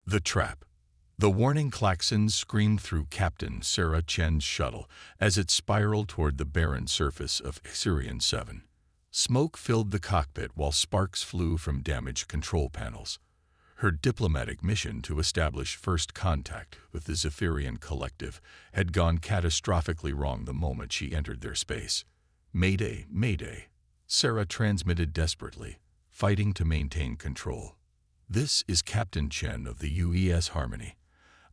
The trap. The warning klaxons screamed through Captain Sarah Chen's shuttle as it spiraled toward the barren surface of Sirian 7. Smoke filled the cockpit while sparks flew from damaged control panels. Her diplomatic mission to establish first contact with the Zephyrian collective had gone catastrophically wrong the moment she entered their space. "Mayday, mayday," Sarah transmitted desperately, fighting to maintain control. "This is Captain Chen of the UES Harmony.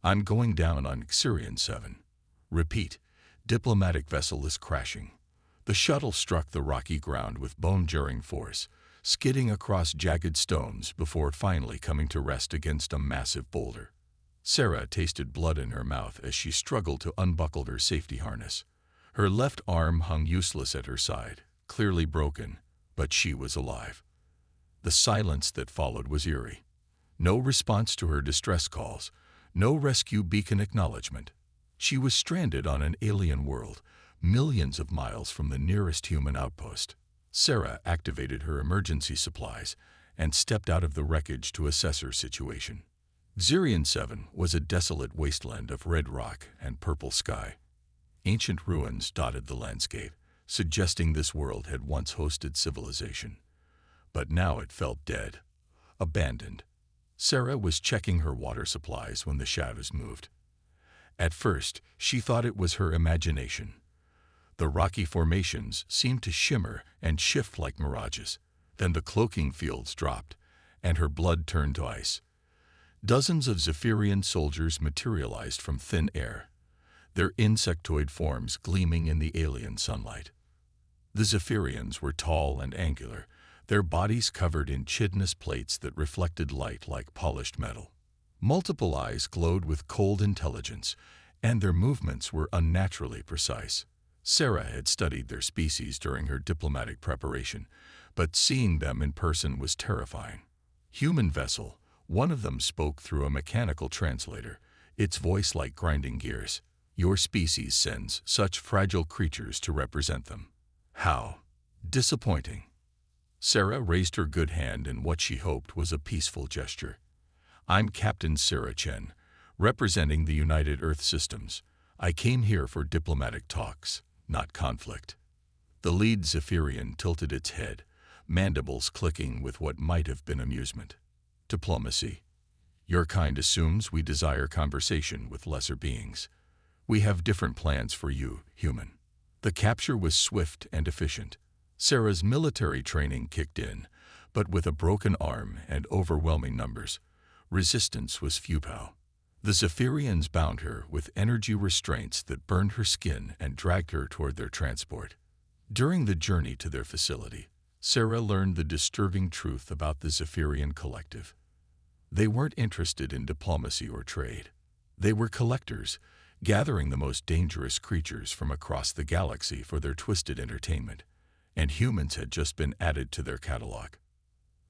I'm going down on Sirian 7. Repeat, diplomatic vessel is crashing." The shuttle struck the rocky ground with bone-jarring force, skidding across jagged stones before finally coming to rest against a massive boulder. Sarah tasted blood in her mouth as she struggled to unbuckle her safety harness. Her left arm hung useless at her side, clearly broken, but she was alive. The silence that followed was eerie. No response to her distress calls, no rescue beacon acknowledgement. She was stranded on an alien world, millions of miles from the nearest human outpost. Sarah activated her emergency supplies and stepped out of the wreckage to assess her situation. Sirian 7 was a desolate wasteland of red rock and purple sky. Ancient ruins dotted the landscape, suggesting this world had once hosted civilization. But now it felt dead, abandoned. Sarah was checking her water supplies when the shadows moved. At first, she thought it was her imagination. The rocky formations seemed to shimmer and shift like mirages. Then the cloaking fields dropped, and her blood turned to ice. Dozens of Zephyrian soldiers materialized from thin air, their insectoid forms gleaming in the alien sunlight. The Zephyrians were tall and angular, their bodies covered in chitinous plates that reflected light like polished metal. Multiple eyes glowed with cold intelligence, and their movements were unnaturally precise. Sarah had studied their species during her diplomatic preparation, but seeing them in person was terrifying. "Human vessel," one of them spoke through a mechanical translator, its voice like grinding gears. "Your species sends such fragile creatures to represent them." "How disappointing." Sarah raised her good hand in what she hoped was a peaceful gesture. "I'm Captain Sarah Chen, representing the United Earth Systems. I came here for diplomatic talks, not conflict." The lead Zephyrian tilted its head, mandibles clicking with what might have been amusement. "Diplomacy. Your kind assumes we desire conversation with lesser beings. We have different plans for you, human." The capture was swift and efficient. Sarah's military training kicked in, but with a broken arm and overwhelming numbers, resistance was futile. The Zephyrians bound her with energy restraints that burned her skin and dragged her toward their transport. During the journey to their facility, Sarah learned the disturbing truth about the Zephyrian collective. They weren't interested in diplomacy or trade. They were collectors, gathering the most dangerous creatures from across the galaxy for their twisted entertainment, and humans had just been added to their catalog.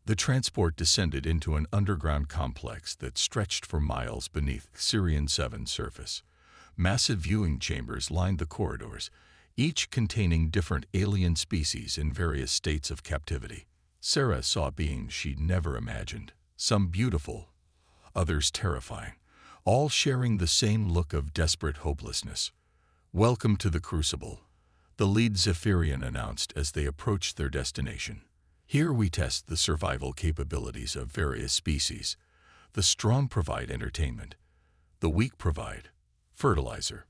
The transport descended into an underground complex that stretched for miles beneath Sirian 7's surface. Massive viewing chambers lined the corridors, each containing different alien species in various states of captivity. Sarah saw beings she'd never imagined, some beautiful, others terrifying, all sharing the same look of desperate hopelessness. "Welcome to the Crucible," the lead Zephyrian announced as they approached their destination. "Here we test the survival capabilities of various species. The strong provide entertainment. The weak provide fertilizer."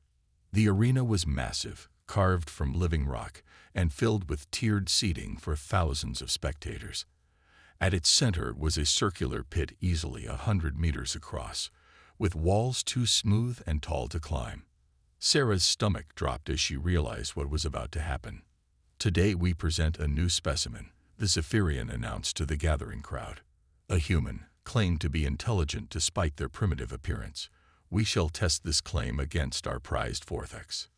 The arena was massive, carved from living rock, and filled with tiered seating for thousands of spectators. At its center was a circular pit easily 100 meters across, with walls too smooth and tall to climb. Sarah's stomach dropped as she realized what was about to happen. "Today we present a new specimen," the Zephyrian announced to the gathering crowd. "A human, claimed to be intelligent despite their primitive appearance. We shall test this claim against our prized Vortex."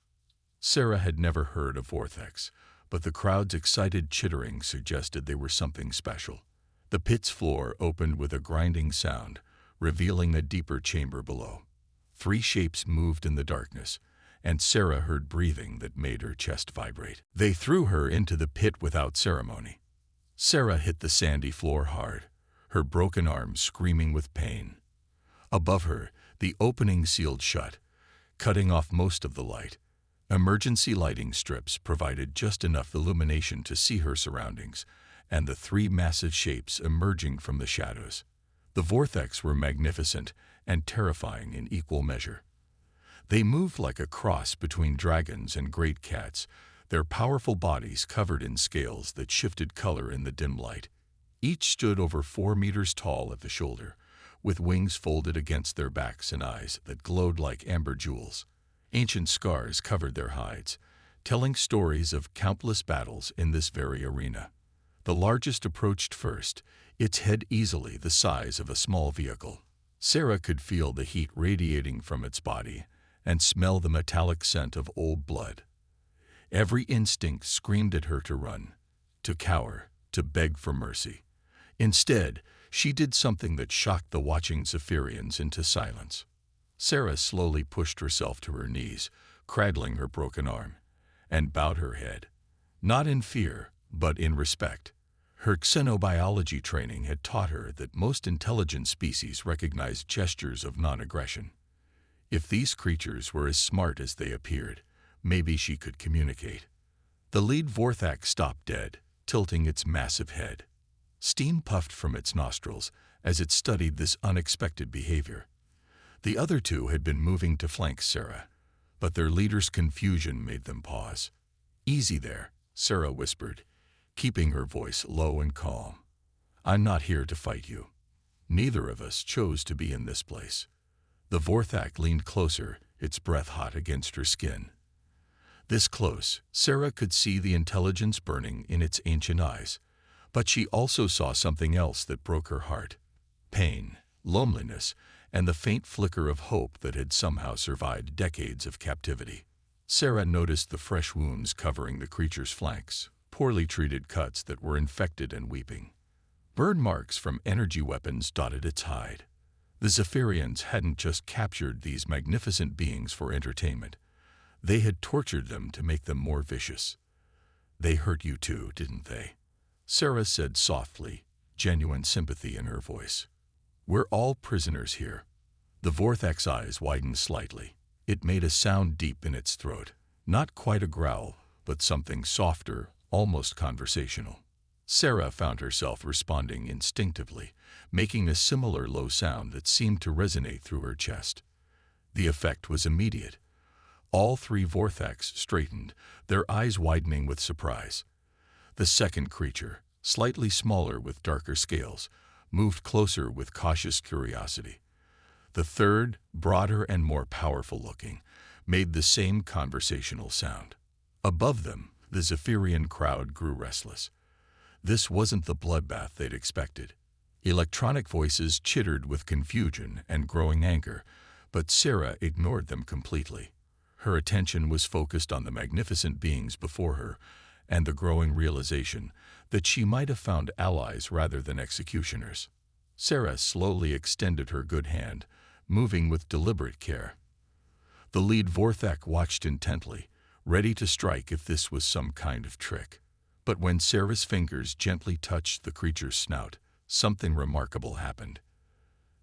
Sarah had never heard of Vortex, but the crowd's excited chittering suggested they were something special. The pit's floor opened with a grinding sound, revealing a deeper chamber below. 3 shapes moved in the darkness, and Sarah heard breathing that made her chest vibrate. They threw her into the pit without ceremony. Sarah hit the sandy floor hard, her broken arm screaming with pain. Above her, the opening sealed shut, cutting off most of the light. Emergency lighting strips provided just enough illumination to see her surroundings, and the three massive shapes emerging from the shadows. The Vortex were magnificent and terrifying in equal measure. They moved like a cross between dragons and great cats, their powerful bodies covered in scales that shifted color in the dim light. Each stood over 4 meters tall at the shoulder, with wings folded against their backs and eyes that glowed like amber jewels. Ancient scars covered their hides, telling stories of countless battles in this very arena. The largest approached first, its head easily the size of a small vehicle. Sarah could feel the heat radiating from its body and smell the metallic scent of old blood. Every instinct screamed at her to run, to cower, to beg for mercy. Instead, she did something that shocked the watching Zephyrians into silence. Sarah slowly pushed herself to her knees, cradling her broken arm, and bowed her head. Not in fear, but in respect. Her xenobiology training had taught her that most intelligent species recognize gestures of non-aggression. If these creatures were as smart as they appeared, maybe she could communicate. The lead Vortex stopped dead, tilting its massive head. Steam puffed from its nostrils as it studied this unexpected behavior. The other two had been moving to flank Sarah, but their leader's confusion made them pause. "Easy there," Sarah whispered, keeping her voice low and calm. "I'm not here to fight you. Neither of us chose to be in this place." The Vortex leaned closer, its breath hot against her skin. This close, Sarah could see the intelligence burning in its ancient eyes, but she also saw something else that broke her heart: pain, loneliness, and the faint flicker of hope that had somehow survived decades of captivity. Sarah noticed the fresh wounds covering the creature's flanks, poorly treated cuts that were infected and weeping. Burn marks from energy weapons dotted its hide. The Zephyrians hadn't just captured these magnificent beings for entertainment. They had tortured them to make them more vicious. "They hurt you too, didn't they?" Sarah said softly, genuine sympathy in her voice. "We're all prisoners here." The Vortex eyes widened slightly. It made a sound deep in its throat, not quite a growl, but something softer, almost conversational. Sarah found herself responding instinctively, making a similar low sound that seemed to resonate through her chest. The effect was immediate. All three Vortex straightened, their eyes widening with surprise. The second creature, slightly smaller with darker scales, moved closer with cautious curiosity. The third, broader and more powerful looking, made the same conversational sound. Above them, the Zephyrian crowd grew restless. This wasn't the bloodbath they'd expected. Electronic voices chittered with confusion and growing anger, but Sarah ignored them completely. Her attention was focused on the magnificent beings before her and the growing realization that she might have found allies rather than executioners. Sarah slowly extended her good hand, moving with deliberate care. The lead Vortex watched intently, ready to strike if this was some kind of trick. But when Sarah's fingers gently touched the creature's snout, something remarkable happened.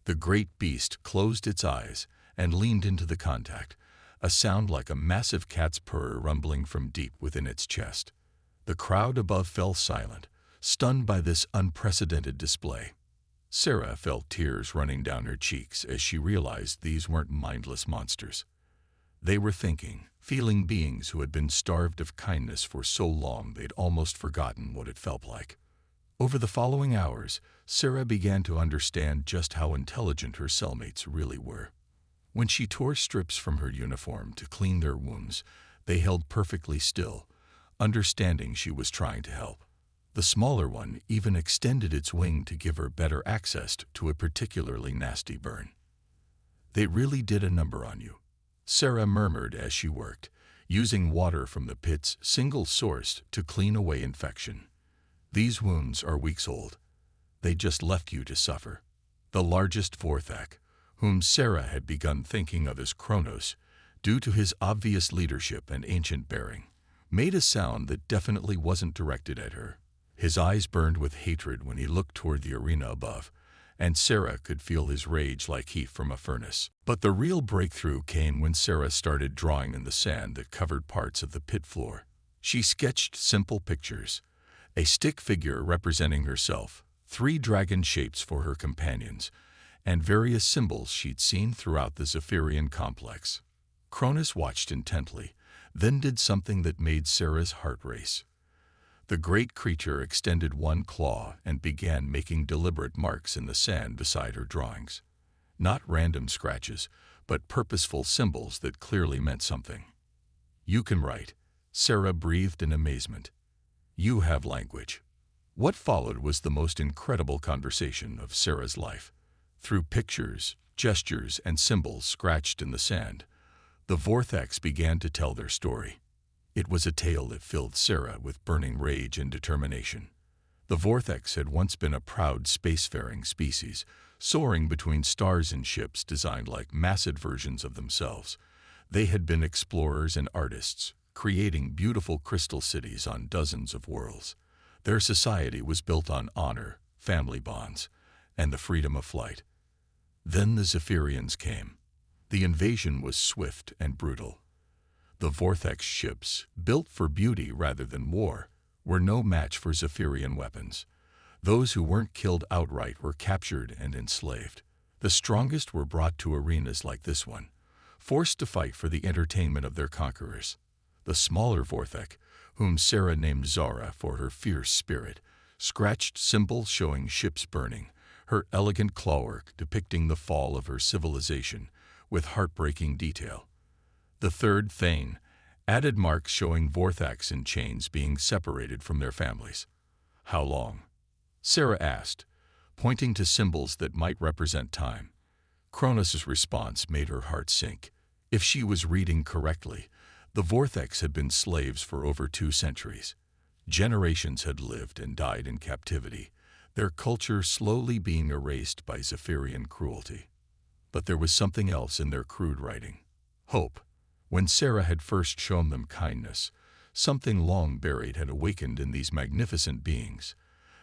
The great beast closed its eyes and leaned into the contact, a sound like a massive cat's purr rumbling from deep within its chest. The crowd above fell silent, stunned by this unprecedented display. Sarah felt tears running down her cheeks as she realized these weren't mindless monsters. They were thinking, feeling beings who had been starved of kindness for so long they'd almost forgotten what it felt like. Over the following hours, Sarah began to understand just how intelligent her cellmates really were. When she tore strips from her uniform to clean their wounds, they held perfectly still, understanding she was trying to help. The smaller one even extended its wing to give her better access to a particularly nasty burn. "They really did a number on you," Sarah murmured as she worked, using water from the pit's single source to clean away infection. "These wounds are weeks old. They just left you to suffer." The largest Vortex, whom Sarah had begun thinking of as Kronos, due to his obvious leadership and ancient bearing, made a sound that definitely wasn't directed at her. His eyes burned with hatred when he looked toward the arena above, and Sarah could feel his rage like heat from a furnace. But the real breakthrough came when Sarah started drawing in the sand that covered parts of the pit floor. She sketched simple pictures: a stick figure representing herself, 3 dragon shapes for her companions, and various symbols she'd seen throughout the Zephyrian complex. Cronus watched intently, then did something that made Sarah's heart race. The great creature extended one claw and began making deliberate marks in the sand beside her drawings. Not random scratches, but purposeful symbols that clearly meant something. "You can write," Sarah breathed in amazement. "You have language." What followed was the most incredible conversation of Sarah's life. Through pictures, gestures, and symbols scratched in the sand, the Vortex began to tell their story. It was a tale that filled Sarah with burning rage and determination. The Vortex had once been a proud spacefaring species, soaring between stars and ships designed like massive versions of themselves. They had been explorers and artists, creating beautiful crystal cities on dozens of worlds. Their society was built on honor, family bonds, and the freedom of flight. Then the Zephyrians came. The invasion was swift and brutal. The Vortex ships, built for beauty rather than war, were no match for Zephyrian weapons. Those who weren't killed outright were captured and enslaved. The strongest were brought to arenas like this one, forced to fight for the entertainment of their conquerors. The smaller Vortex, whom Sarah named Zara for her fierce spirit, scratched symbols showing ships burning, her elegant clawwork depicting the fall of her civilization with heartbreaking detail. The third, Thane, added marks showing Vortex in chains being separated from their families. "How long?" Sarah asked, pointing to symbols that might represent time. Cronus's response made her heart sink. If she was reading correctly, the Vortex had been slaves for over 2 centuries. Generations had lived and died in captivity, their culture slowly being erased by Zephyrian cruelty. But there was something else in their crude writing: hope. When Sarah had first shown them kindness, something long buried had awakened in these magnificent beings.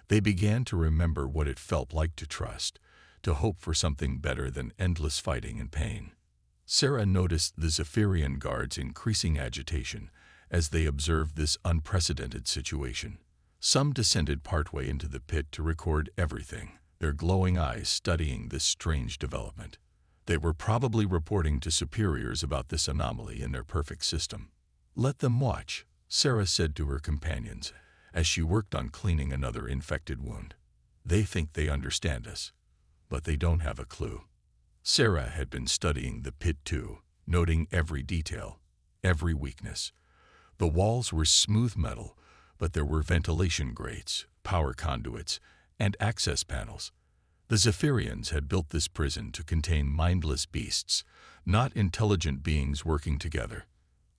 They began to remember what it felt like to trust, to hope for something better than endless fighting and pain. Sarah noticed the Zephyrian guards' increasing agitation as they observed this unprecedented situation. Some descended partway into the pit to record everything, their glowing eyes studying this strange development. They were probably reporting to superiors about this anomaly in their perfect system. "Let them watch," Sarah said to her companions as she worked on cleaning another infected wound. "They think they understand us, but they don't have a clue." Sarah had been studying the pit too, noting every detail, every weakness. The walls were smooth metal, but there were ventilation grates, power conduits, and access panels. The Zephyrians had built this prison to contain mindless beasts, not intelligent beings working together.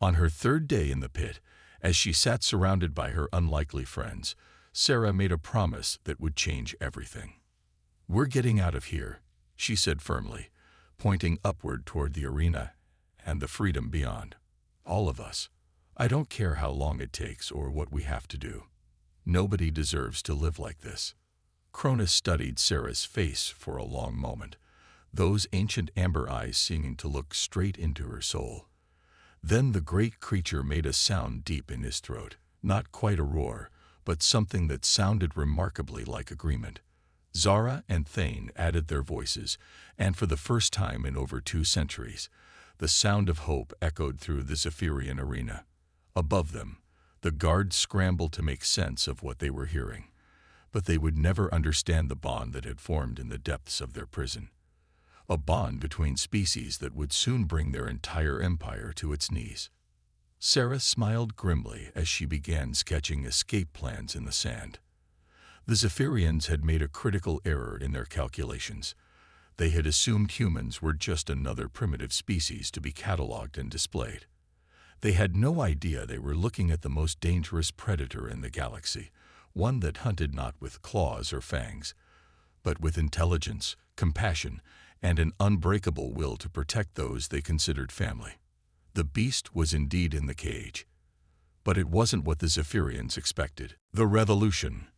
On her 3rd day in the pit, as she sat surrounded by her unlikely friends, Sarah made a promise that would change everything. "We're getting out of here," she said firmly, pointing upward toward the arena and the freedom beyond. "All of us. I don't care how long it takes or what we have to do. Nobody deserves to live like this." Cronus studied Sarah's face for a long moment, those ancient amber eyes seeming to look straight into her soul. Then the great creature made a sound deep in his throat, not quite a roar, but something that sounded remarkably like agreement. Zara and Thane added their voices, and for the first time in over 2 centuries, the sound of hope echoed through the Zephyrian arena. Above them, the guards scrambled to make sense of what they were hearing, but they would never understand the bond that had formed in the depths of their prison. A bond between species that would soon bring their entire empire to its knees. Sarah smiled grimly as she began sketching escape plans in the sand. The Zephyrians had made a critical error in their calculations. They had assumed humans were just another primitive species to be cataloged and displayed. They had no idea they were looking at the most dangerous predator in the galaxy, one that hunted not with claws or fangs, but with intelligence, compassion, and an unbreakable will to protect those they considered family. The beast was indeed in the cage, but it wasn't what the Zephyrians expected. The revolution.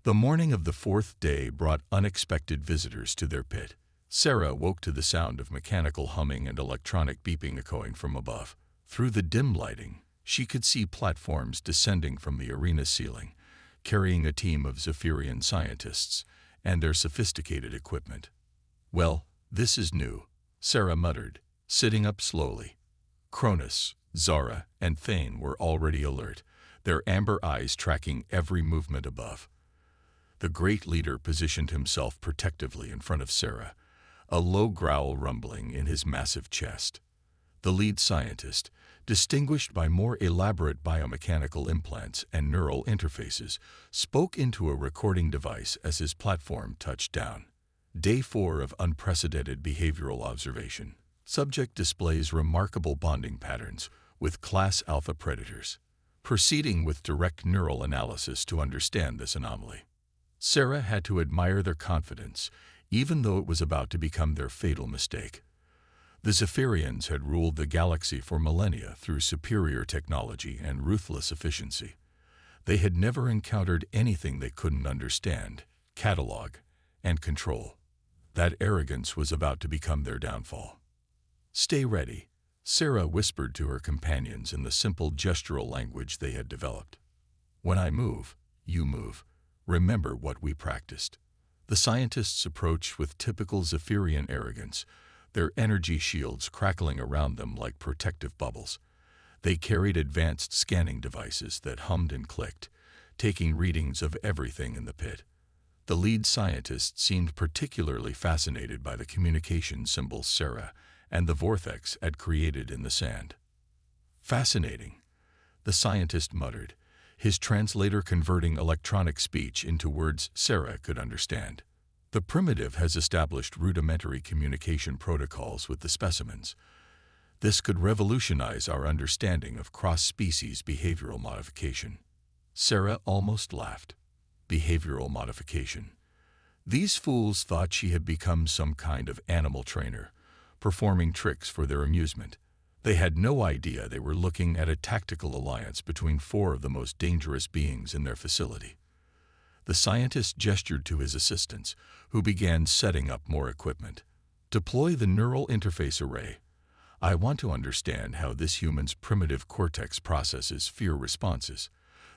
The morning of the fourth day brought unexpected visitors to their pit. Sarah woke to the sound of mechanical humming and electronic beeping echoing from above. Through the dim lighting, she could see platforms descending from the arena ceiling, carrying a team of Zephyrian scientists and their sophisticated equipment. "Well, this is new," Sarah muttered, sitting up slowly. Cronus, Zara, and Thane were already alert, their amber eyes tracking every movement above. The great leader positioned himself protectively in front of Sarah, a low growl rumbling in his massive chest. The lead scientist, distinguished by more elaborate biomechanical implants and neural interfaces, spoke into a recording device as his platform touched down. Day 4 of unprecedented behavioral observation. Subject displays remarkable bonding patterns with class alpha predators. Proceeding with direct neural analysis to understand this anomaly. Sarah had to admire their confidence, even though it was about to become their fatal mistake. The Zephyrians had ruled the galaxy for millennia through superior technology and ruthless efficiency. They had never encountered anything they couldn't understand, catalog, and control. That arrogance was about to become their downfall. "Stay ready," Sarah whispered to her companions in the simple gestural language they had developed. "When I move, you move. Remember what we practiced." The scientists approached with typical Zephyrian arrogance, their energy shields crackling around them like protective bubbles. They carried advanced scanning devices that hummed and clicked, taking readings of everything in the pit. The lead scientist seemed particularly fascinated by the communication symbols Sarah and the Vortex had created in the sand. "Fascinating," the scientist muttered, his translator converting electronic speech into words Sarah could understand. "The primitive has established rudimentary communication protocols with the specimens. This could revolutionize our understanding of cross-species behavioral modification." Sarah almost laughed. Behavioral modification. These fools thought she had become some kind of animal trainer, performing tricks for their amusement. They had no idea they were looking at a tactical alliance between 4 of the most dangerous beings in their facility. The scientist gestured to his assistants, who began setting up more equipment. "Deploy the neural interface array. I want to understand how this human's primitive cortex processes fear responses.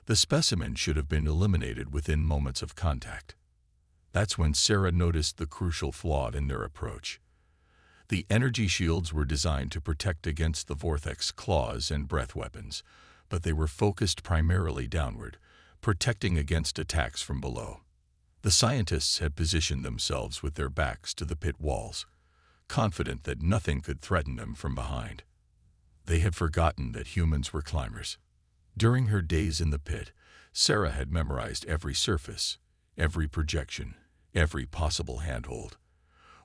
The specimen should have been eliminated within moments of contact." That's when Sarah noticed the crucial flaw in their approach. The energy shields were designed to protect against the Vortex claws and breath weapons, but they were focused primarily downward, protecting against attacks from below. The scientists had positioned themselves with their backs to the pit walls, confident that nothing could threaten them from behind. They had forgotten that humans were climbers. During her days in the pit, Sarah had memorized every surface, every projection, every possible handhold.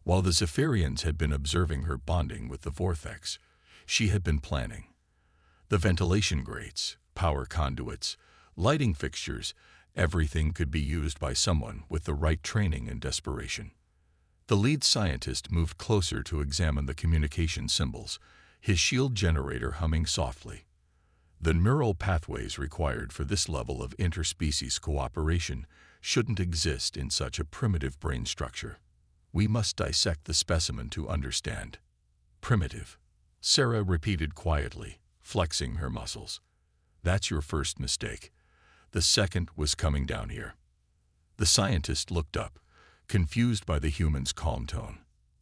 While the Zephyrians had been observing her bonding with the Vortex, she had been planning. The ventilation grates, power conduits, lighting fixtures, everything could be used by someone with the right training and desperation. The lead scientist moved closer to examine the communication symbols, his shield generator humming softly. The neural pathways required for this level of interspecies cooperation shouldn't exist in such a primitive brain structure. "We must dissect the specimen to understand." "Primitive," Sarah repeated quietly, flexing her muscles. "That's your first mistake. The second was coming down here." The scientist looked up, confused by the human's calm tone.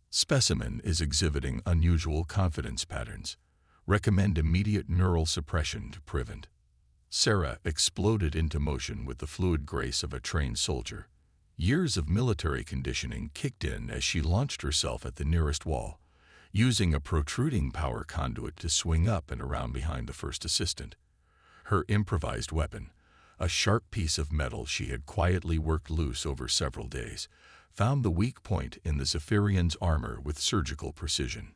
"Specimen is exhibiting unusual confidence patterns. Recommend immediate neural suppression to prevent." Sarah exploded into motion with the fluid grace of a trained soldier. Years of military conditioning kicked in as she launched herself at the nearest wall, using a protruding power conduit to swing up and around behind the first assistant. Her improvised weapon, a sharp piece of metal she had quietly worked loose over several days, found the weak point in the Zephyrian's armor with surgical precision.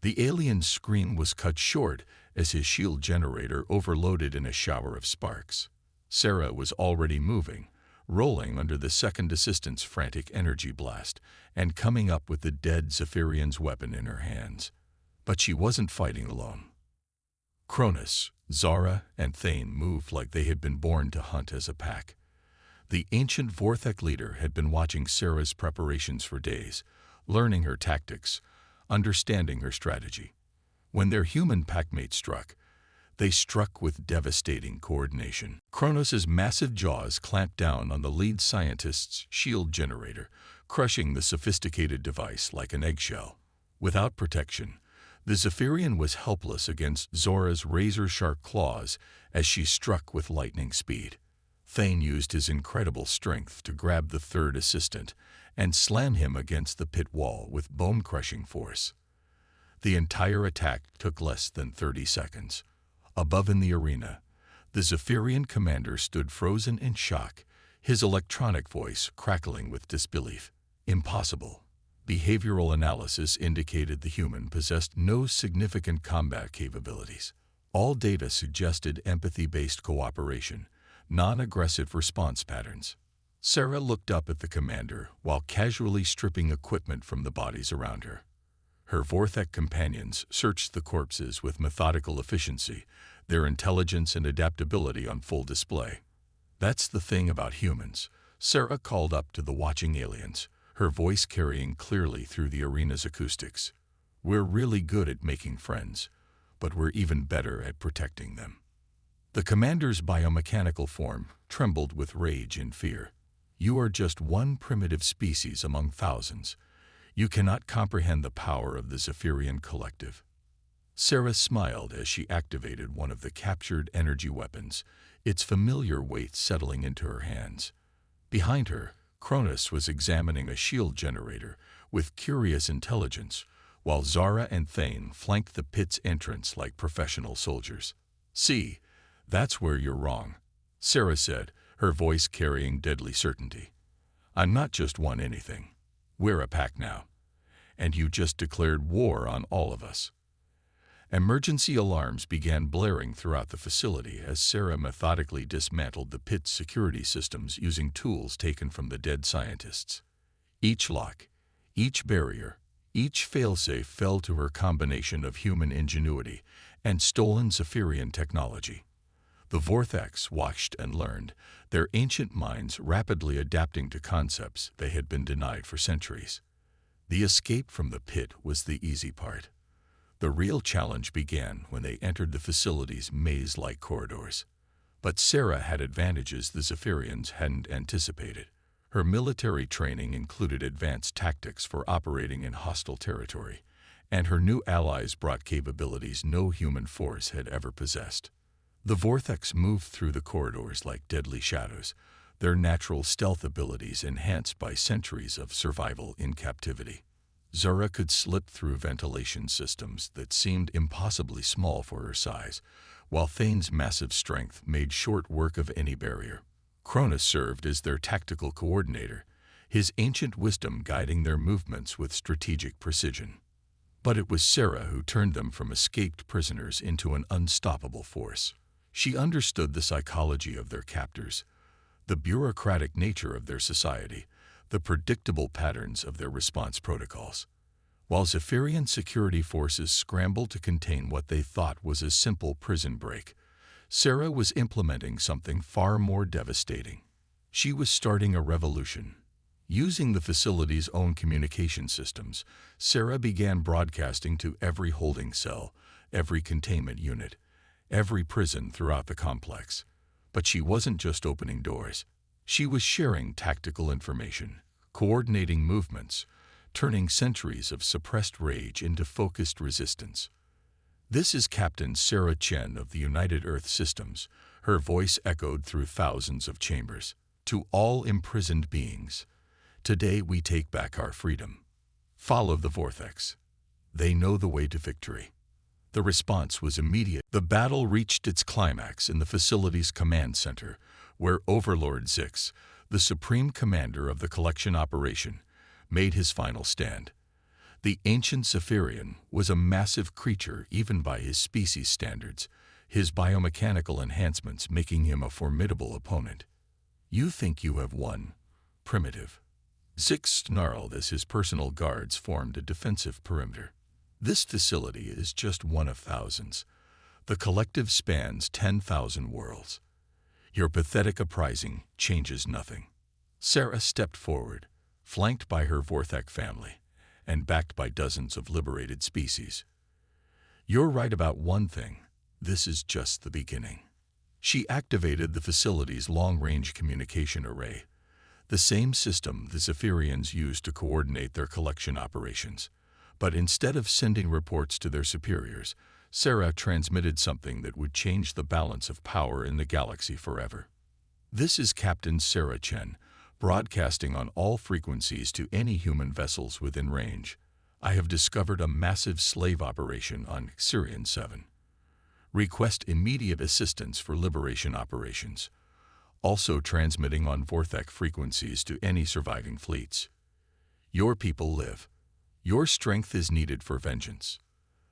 The alien's scream was cut short as his shield generator overloaded in a shower of sparks. Sarah was already moving, rolling under the second assistant's frantic energy blast and coming up with the dead Zephyrian's weapon in her hands. But she wasn't fighting alone. Cronus, Zara, and Thane moved like they had been born to hunt as a pack. The ancient Vortex leader had been watching Sarah's preparations for days, learning her tactics, understanding her strategy. When their human packmate struck, they struck with devastating coordination. Kronos' massive jaws clamped down on the lead scientist's shield generator, crushing the sophisticated device like an eggshell. Without protection, the Zephyrian was helpless against Zora's razor-sharp claws as she struck with lightning speed. Thane used his incredible strength to grab the third assistant and slam him against the pit wall with bone-crushing force. The entire attack took less than 30 seconds. Above in the arena, the Zephyrian commander stood frozen in shock, his electronic voice crackling with disbelief. Impossible. Behavioral analysis indicated the human possessed no significant combat capabilities. All data suggested empathy-based cooperation, non-aggressive response patterns. Sarah looked up at the commander while casually stripping equipment from the bodies around her. Her Vortex companions searched the corpses with methodical efficiency, their intelligence and adaptability on full display. "That's the thing about humans," Sarah called up to the watching aliens, her voice carrying clearly through the arena's acoustics. "We're really good at making friends, but we're even better at protecting them." The commander's biomechanical form trembled with rage and fear. "You are just one primitive species among thousands. You cannot comprehend the power of the Zephyrian collective." Sarah smiled as she activated one of the captured energy weapons, its familiar weight settling into her hands. Behind her, Kronos was examining a shield generator with curious intelligence, while Zara and Thane flanked the pit's entrance like professional soldiers. "See, that's where you're wrong," Sarah said, her voice carrying deadly certainty. "I'm not just one anything. We're a pack now. And you just declared war on all of us." Emergency alarms began blaring throughout the facility as Sarah methodically dismantled the pit's security systems using tools taken from the dead scientists. Each lock, each barrier, each failsafe fell to her combination of human ingenuity and stolen Zephyrian technology. The Vortex watched and learned, their ancient minds rapidly adapting to concepts they had been denied for centuries. The escape from the pit was the easy part. The real challenge began when they entered the facility's maze-like corridors. But Sarah had advantages the Zephyrians hadn't anticipated. Her military training included advanced tactics for operating in hostile territory, and her new allies brought capabilities no human force had ever possessed. The Vortex moved through the corridors like deadly shadows, their natural stealth abilities enhanced by centuries of survival in captivity. Zara could slip through ventilation systems that seemed impossibly small for her size, while Thane's massive strength made short work of any barrier. Kronos served as their tactical coordinator, his ancient wisdom guiding their movements with strategic precision. But it was Sarah who turned them from escaped prisoners into an unstoppable force. She understood the psychology of their captors, the bureaucratic nature of their society, the predictable patterns of their response protocols. While Zephyrian security forces scrambled to contain what they thought was a simple prison break, Sarah was implementing something far more devastating. She was starting a revolution. Using the facility's own communication systems, Sarah began broadcasting to every holding cell, every containment unit, every prison throughout the complex. But she wasn't just opening doors. She was sharing tactical information, coordinating movements, turning centuries of suppressed rage into focused resistance. "This is Captain Sarah Chen of the United Earth Systems," her voice echoed through thousands of chambers. "To all imprisoned beings, today we take back our freedom. Follow the Vortex. They know the way to victory." The response was immediate. The battle reached its climax in the facility's command center, where Overlord Zix, the supreme commander of the collection operation, made his final stand. The ancient Zephyrian was a massive creature even by his species standards, his biomechanical enhancements making him a formidable opponent. "You think you have won, primitive." Zix snarled as his personal guards formed a defensive perimeter. "This facility is just one of thousands. The collective spans 10,000 worlds. Your pathetic uprising changes nothing. Sarah stepped forward, flanked by her Vortex family, and backed by dozens of liberated species. You're right about one thing. This is just the beginning. She activated the facility's long-range communication array, the same system the Zephyrians used to coordinate their collection operations. But instead of sending reports to their superiors, Sarah transmitted something that would change the balance of power in the galaxy forever. This is Captain Sarah Chen, broadcasting on all frequencies to any human vessels within range. I have discovered a massive slave operation on Sirian 7. Request immediate assistance for liberation operations. Also transmitting on Vortex frequencies to any surviving fleets. Your people live. Your strength is needed for vengeance.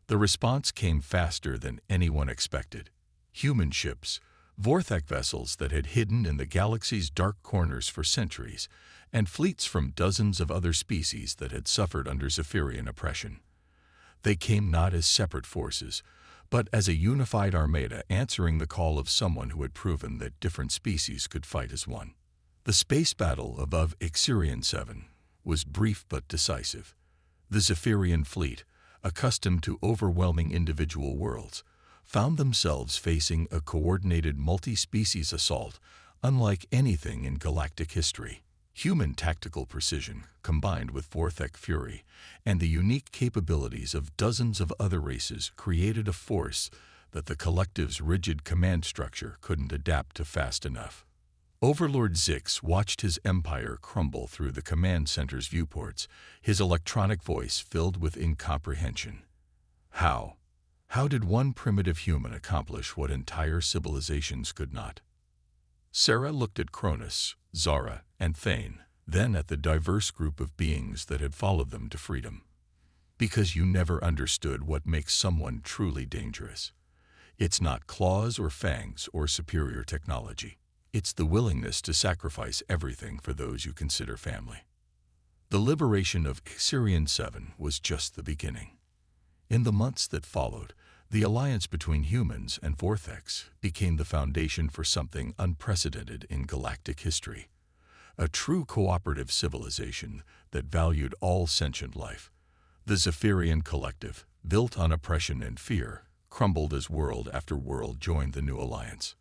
The response came faster than anyone expected. Human ships, Vortex vessels that had hidden in the galaxy's dark corners for centuries, and fleets from dozens of other species that had suffered under Zephyrian oppression. They came not as separate forces, but as a unified armada answering the call of someone who had proven that different species could fight as one. The space battle above Sirian 7 was brief but decisive. The Zephyrian fleet, accustomed to overwhelming individual worlds, found themselves facing a coordinated multi-species assault unlike anything in galactic history. Human tactical precision, combined with Vortex fury and the unique capabilities of dozens of other races, created a force that the collective's rigid command structure couldn't adapt to fast enough. Overlord Zix watched his empire crumble through the command center's viewports, his electronic voice filled with incomprehension. How? How did one primitive human accomplish what entire civilizations could not? Sarah looked at Cronus, Zara, and Thane, then at the diverse group of beings that had followed them to freedom. Because you never understood what makes someone truly dangerous. It's not claws or fangs or superior technology. It's the willingness to sacrifice everything for those you consider family. The liberation of Sirian 7 was just the beginning. In the months that followed, the alliance between humans and Vortex became the foundation for something unprecedented in galactic history. A true cooperative civilization that valued all sentient life. The Zephyrian collective, built on oppression and fear, crumbled as world after world joined the new alliance.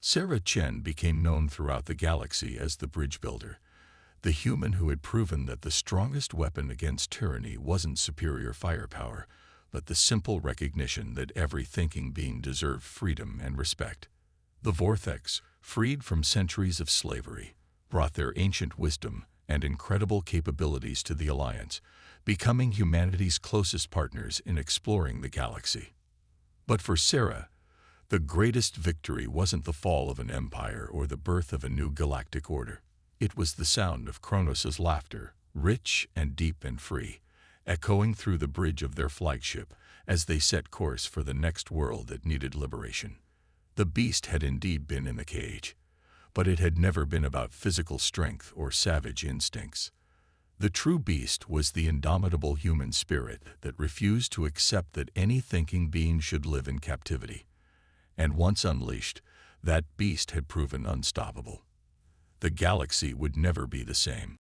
Sarah Chen became known throughout the galaxy as the bridge builder, the human who had proven that the strongest weapon against tyranny wasn't superior firepower, but the simple recognition that every thinking being deserved freedom and respect. The Vortex, freed from centuries of slavery, brought their ancient wisdom and incredible capabilities to the Alliance, becoming humanity's closest partners in exploring the galaxy. But for Sarah, the greatest victory wasn't the fall of an empire or the birth of a new galactic order. It was the sound of Kronos' laughter, rich and deep and free, echoing through the bridge of their flagship as they set course for the next world that needed liberation. The beast had indeed been in the cage, but it had never been about physical strength or savage instincts. The true beast was the indomitable human spirit that refused to accept that any thinking being should live in captivity. And once unleashed, that beast had proven unstoppable. The galaxy would never be the same.